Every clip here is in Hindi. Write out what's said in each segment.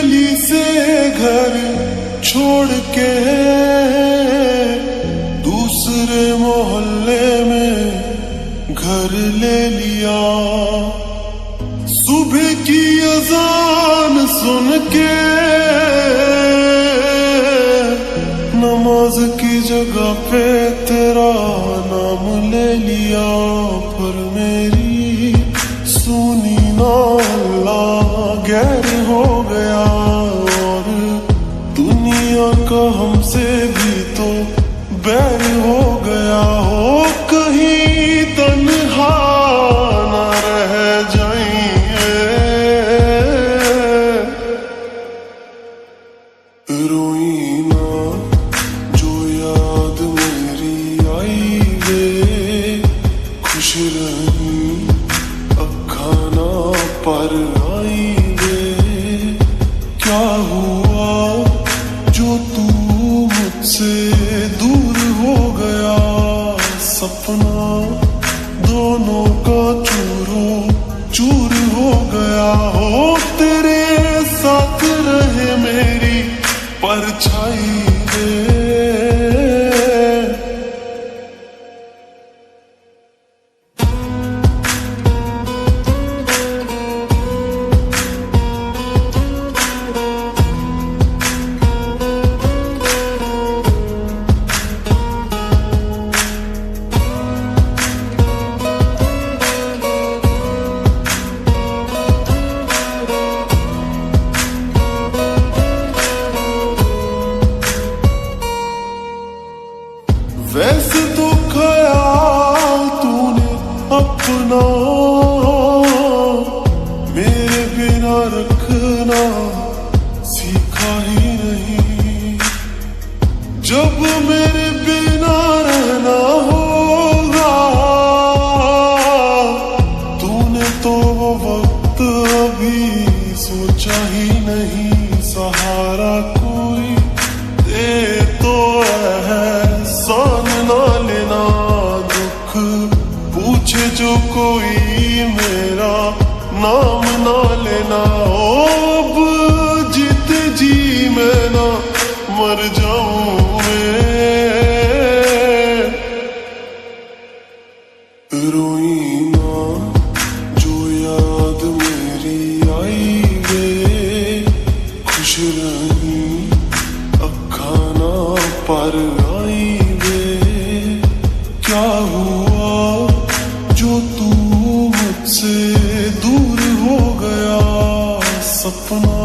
गली से घर छोड़ के दूसरे मोहल्ले में घर ले लिया। सुबह की अजान सुन के नमाज की जगह पे तेरा नाम ले लिया। पर मेरी सुनी ना अल्लाह गैर हो गया, और दुनिया का हमसे भी तो बैर हो गया। हो कहीं तन्हा न रह जाइए, रोई ना जो याद मेरी आई वे, खुश रही अखा ना पर आई वे। क्या हुआ जो तू मुझसे दूर हो गया, सपना दोनों का चूरो चूर हो गया। हो तेरे साथ रहे मेरी परछाई वे। वैसे तो ख्याल तूने अपना मेरे बिना रखना सीखा ही नहीं। जब मेरे बिना रहना होगा तूने तो वो वक्त अभी सोचा ही नहीं। सहारा कोई दे तो एहसान ना लेना, दुख पूछे जो कोई मेरा नाम ना लेना। अब जीते जी मैं ना मर जाऊं मैं, रोई ना जो याद मेरी आई वे, खुश रही अखा ना पर आई वे। क्या हुआ जो तू मुझसे दूर हो गया, सपना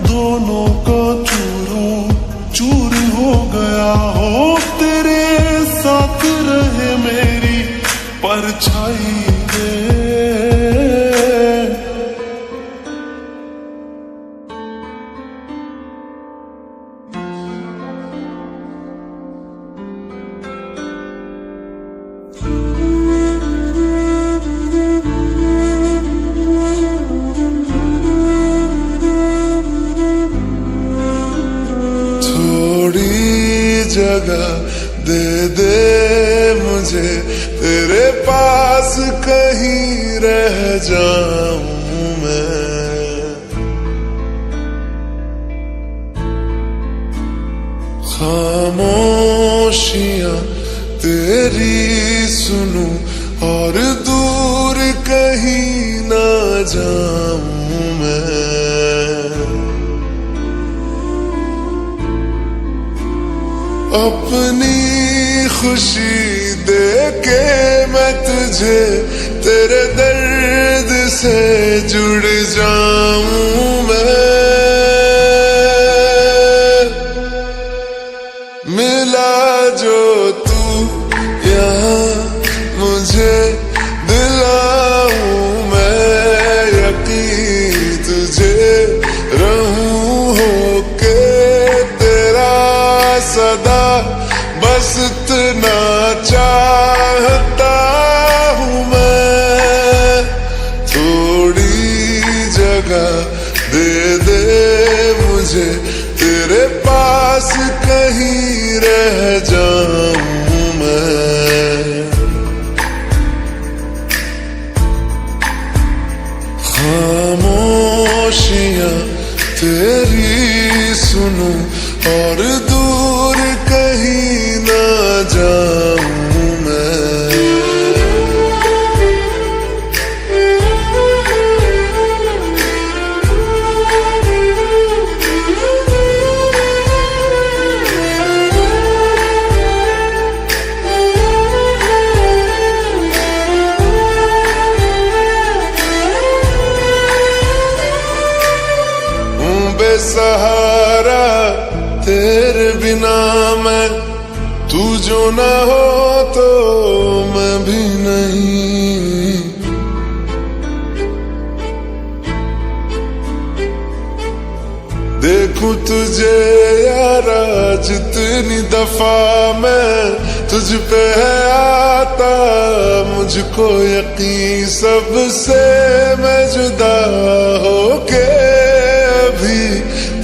दोनों का चूरो चूर हो गया। हो तेरे साथ रहे मेरी परछाई वे। जगह दे दे मुझे तेरे पास, कहीं रह जाऊं मैं। खामोशियां तेरी सुनूं और दूर कहीं ना जाऊं मैं। अपनी खुशी दे के मैं तुझे तेरे दर्द से जुड़ जाऊं मैं। मिला जो तू यहाँ मुझे दिलाऊं मैं यकीन तुझे रहूं होके तेरा सदा, बस इतना चाहता हूँ मैं। थोड़ी जगह दे दे मुझे तेरे पास, कहीं रह जाऊं मैं। खामोशियां तेरी सुनूं और दूर कहीं ना जाऊं मैं। बेसहारा तेरे बिना मैं, तू जो ना हो तो मैं भी नहीं। देखूं तुझे यारा जितनी दफा मैं तुझ पे है आता, मुझको यकीन सबसे मैं जुदा होके अभी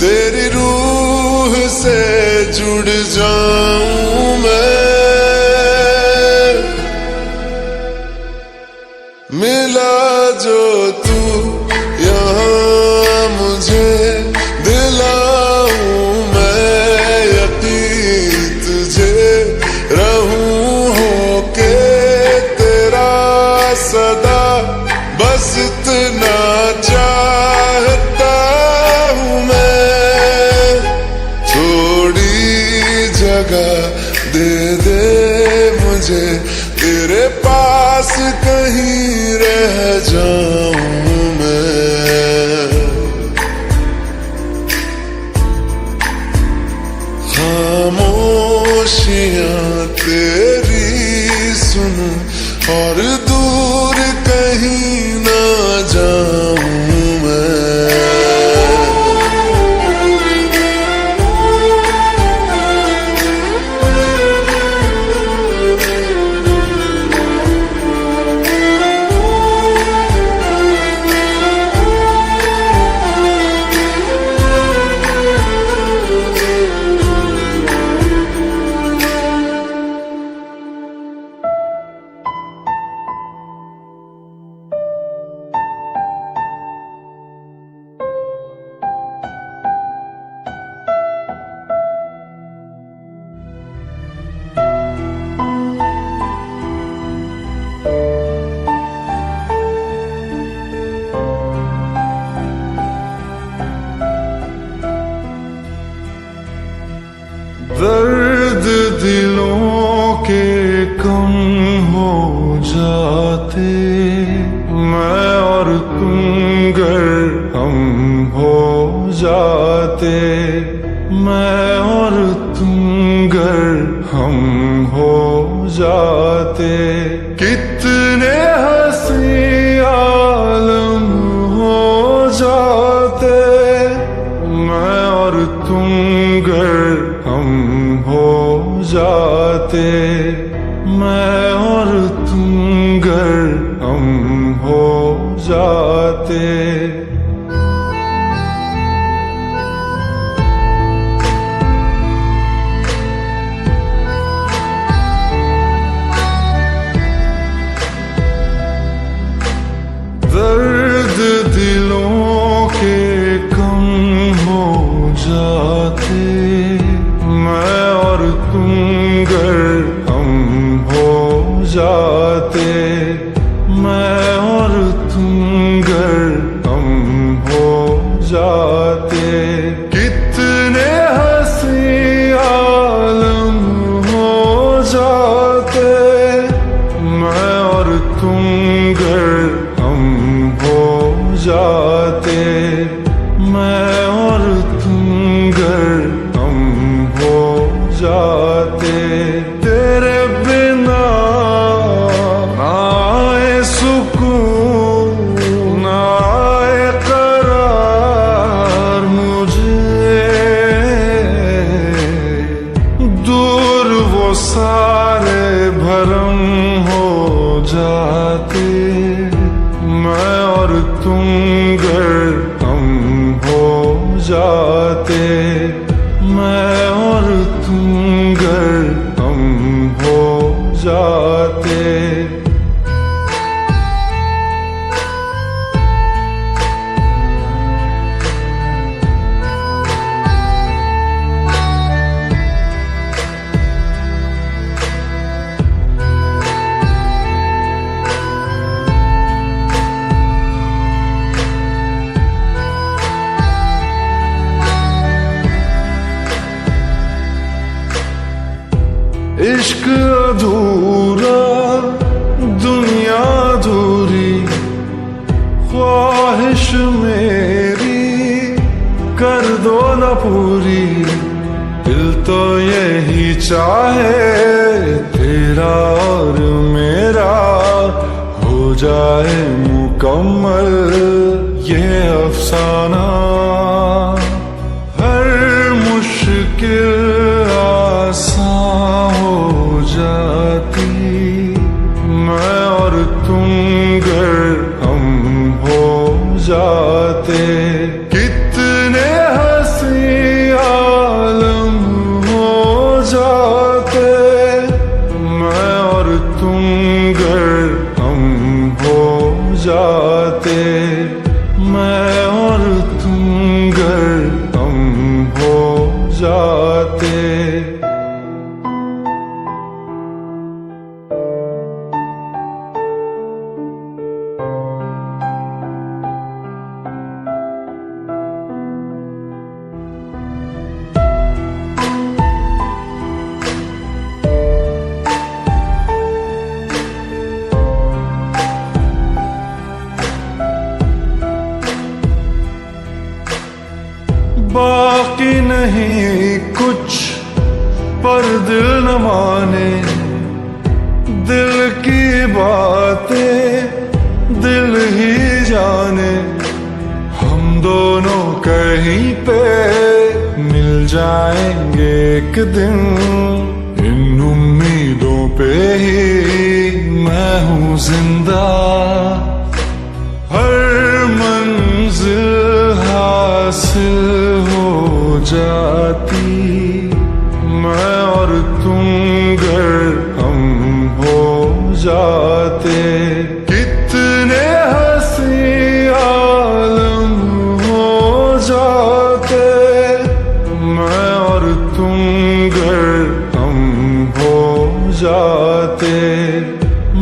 तेरी रूह से जुड़ जाऊं मैं। मिला जो तू यहाँ मुझे दिलाऊं मैं यकीन तुझे रहूं होके तेरा सदा, बस इतना चाहता हूँ मैं। थोड़ी जगह दे दे मुझे तेरे पास, कहीं रह जाऊं मैं। खामोशियां तेरी सुनूं और दूर कहीं ना जाऊं मैं। दर्द दिलों के कम हो जाते, मैं और तुम गर हम हो जाते, मैं और तुम गर हम हो जाते। कितने हंसी आलम हो जाते, मैं और तुम गर हम हो जाते, मैं और तुम गर हम हो जाते। दर्द दिलों के कम हो जाते, मैं और तुम गर हम हो जाते, मैं और तुम गर हम हो जाते। कितने हंसी आलम हो जाते, मैं और तुम गर हम हो जाते, मैं और तुम गर हम हो जाते। तेरे बिना ना आए सुकून, ना आए करार मुझे, दूर वो सारे भरम हो जाते, मैं और तुम गर हम हो जाते, मैं और तुम गर हम हो जाते। चाहे तेरा और मेरा हो जाए मुकम्मल ये अफसाना। हर मुश्किल आसान हो जाती मैं और तुम गर हम हो जाते। कितने हंसी आलम हो जाते मैं और तुम गर हम हो जाते। मैं और तुम गर हम हो जाते। बाकी नहीं कुछ पर दिल न माने, दिल की बातें दिल ही जाने। हम दोनों कहीं पे मिल जाएंगे एक दिन, इन उम्मीदों पे ही मैं हूँ जिंदा। हर मंजिल हासिल हो जाती मैं और तुम गर हम हो जाते। कितने हंसी आलम हो जाते मैं और तुम गर हम हो जाते।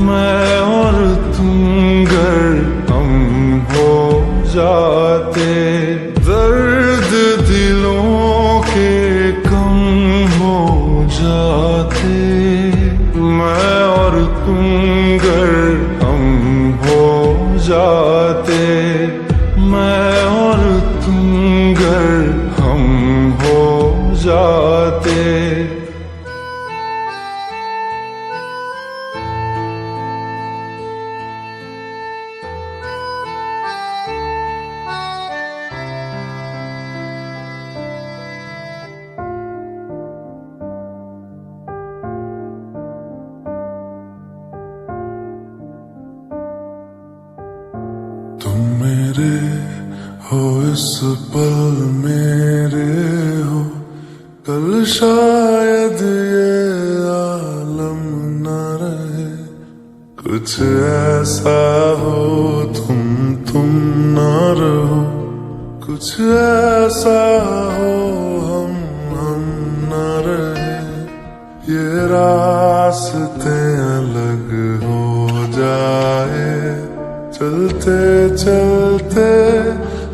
मैं और तुम गर हम हो जाते। दर्द दिलों के कम हो जाते मैं और तुम गर हम हो जाते। मैं और तुम गर हम हो जाते। तुम मेरे हो इस पल मेरे हो, कल शायद ये आलम न रहे। कुछ ऐसा हो तुम न रहो, कुछ ऐसा हो हम न रहे। ये रास्ते अलग हो जाए, चलते चलते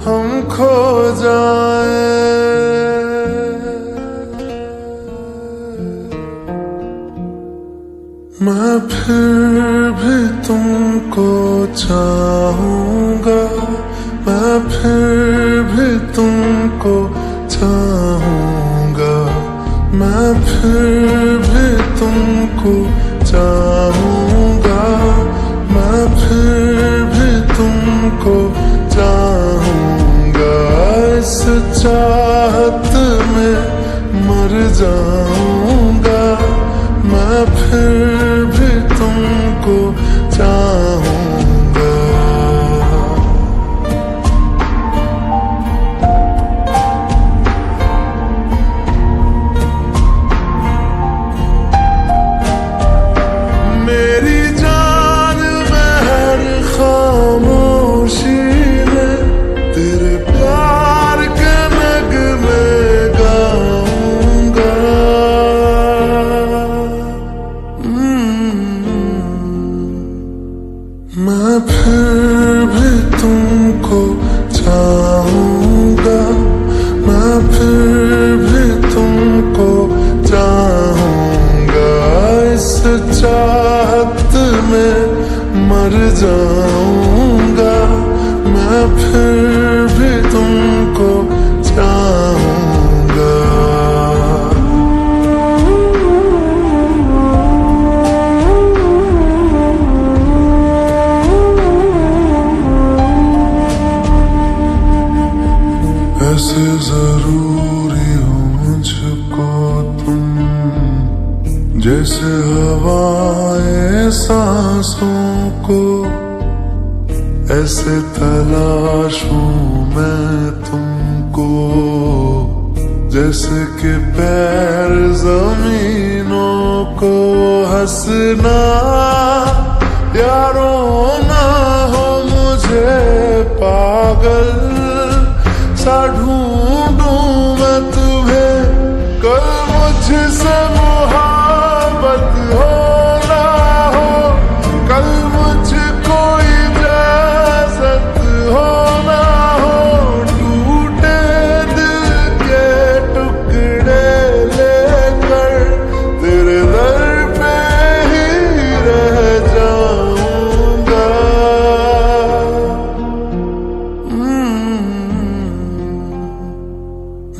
हम खो जाए। मैं फिर भी तुमको चाहूंगा, मैं फिर भी तुमको चाहूंगा। मैं फिर भी तुमको चाहूंगा, मैं फिर भी तुमको चाहूंगा। इस चाहत में मर जाऊंगा, मैं फिर भी तुमको चाहूंगा। मेरी जान में हर खामोशी में तेरे प्यार के नगमे गाऊंगा। मैं फिर भी तुमको चाहूंगा, मैं फिर भी तुमको चाहूंगा। इस चाहत में मर जाऊंगा, मैं फिर भी तुमको चाहूंगा। सांसों को ऐसे तलाशूं मैं तुमको, जैसे कि पैर जमीनों को। हंसना या रोना हो मुझे पागल सा ढूंढूं मैं तुम्हें, कल मुझसे मोहब्बत हो ना हो, कल मुझको इजाजत हो ना हो, टूटे दिल के टुकड़े लेकर तेरे दर पे ही रह जाऊंगा।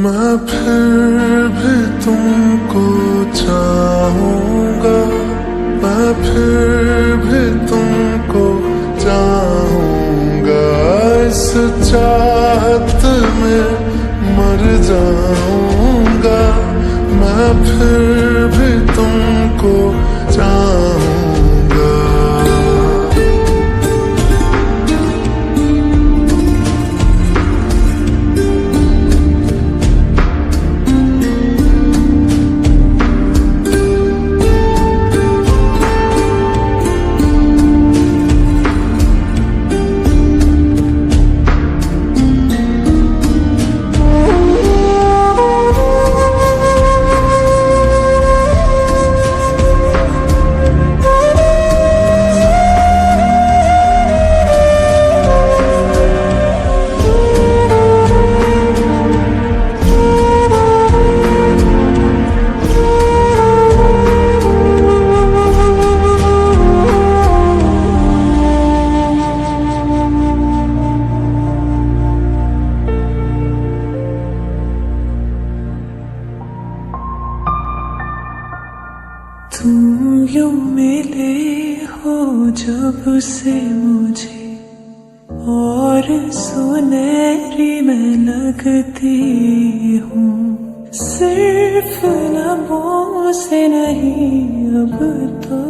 मैं फिर भी तुमको चाहूंगा, मैं फिर भी तुमको चाहूंगा। इस चाहत में मर जाऊंगा, मैं फिर भी तुमको चाहूंगा। तुम यूं मिले हो जब से मुझे, और सुनहरी मैं लगती हूँ। सिर्फ लबों से नहीं अब तो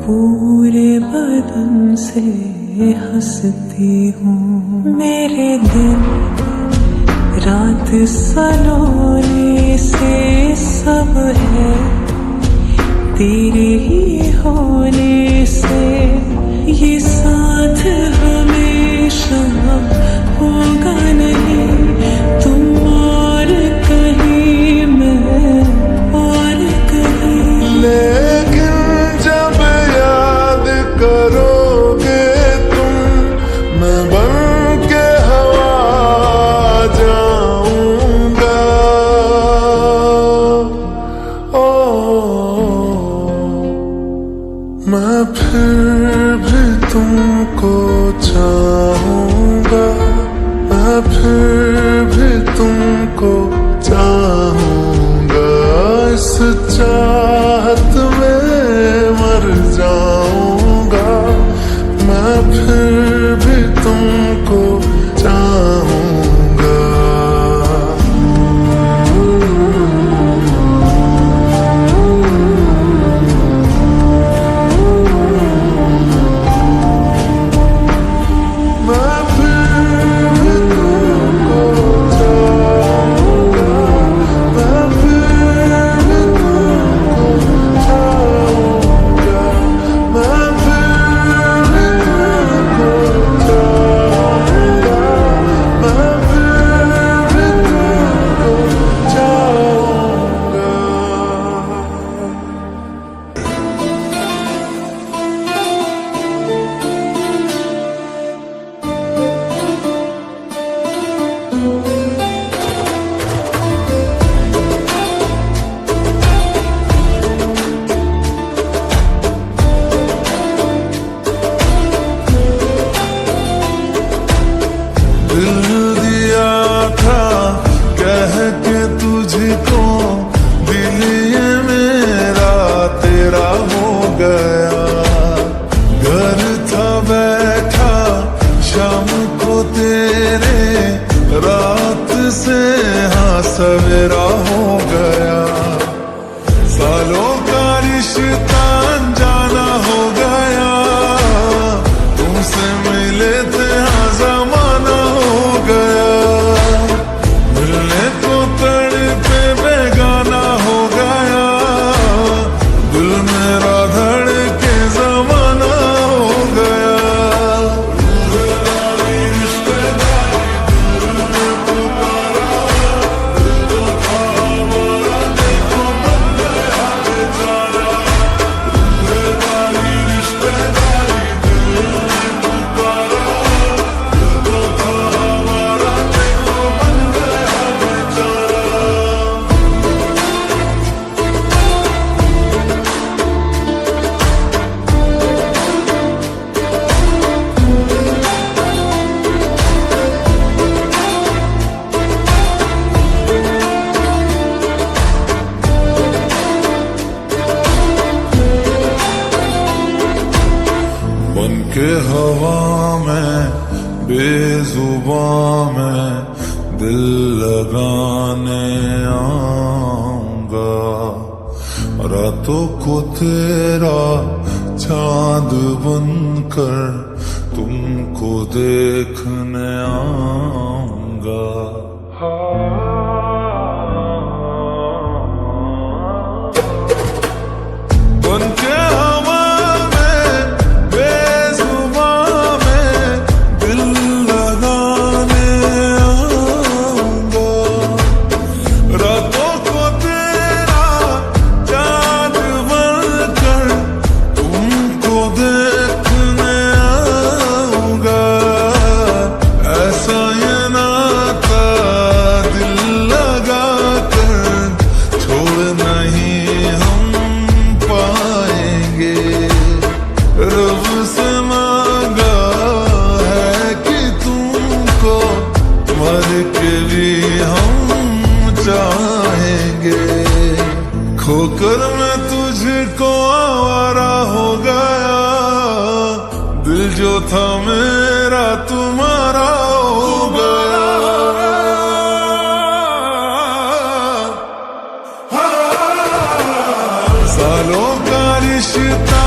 पूरे बदन से हंसती हूँ। मेरे दिन रात सलोने से सब है तेरे ही होने से, ये साथ हमेशा होगा नहीं। तुम और कहीं मैं और कहीं, लेकिन जब याद करोगे तुम, मैं बन के हवा जाऊंगा। मैं फिर भी तुमको चाहूंगा, मैं फिर भी तुमको चाहूंगा। इस चाहत में मर जाऊंगा, मैं फिर भी तुमको चाहूंगा। हवा में बेजुबां में दिल लगाने आऊंगा, रातों को तेरा चांद बनकर तुमको देखने आऊंगा। बनके हवा में बेजुबां में दिल लगाने आऊंगा, रातों को तेरा चांद बनकर तुमको देखने आऊंगा। ऐसा ये नाता दिल लगा कर छोड़ नहीं हम पाएंगे। रब से मांगा है कि तुमको मर के भी हम चाहेंगे। खोकर मैं तुझको आवारा हो गया, दिल जो था मेरा तुम्हारा हो गया। सालों का रिश्ता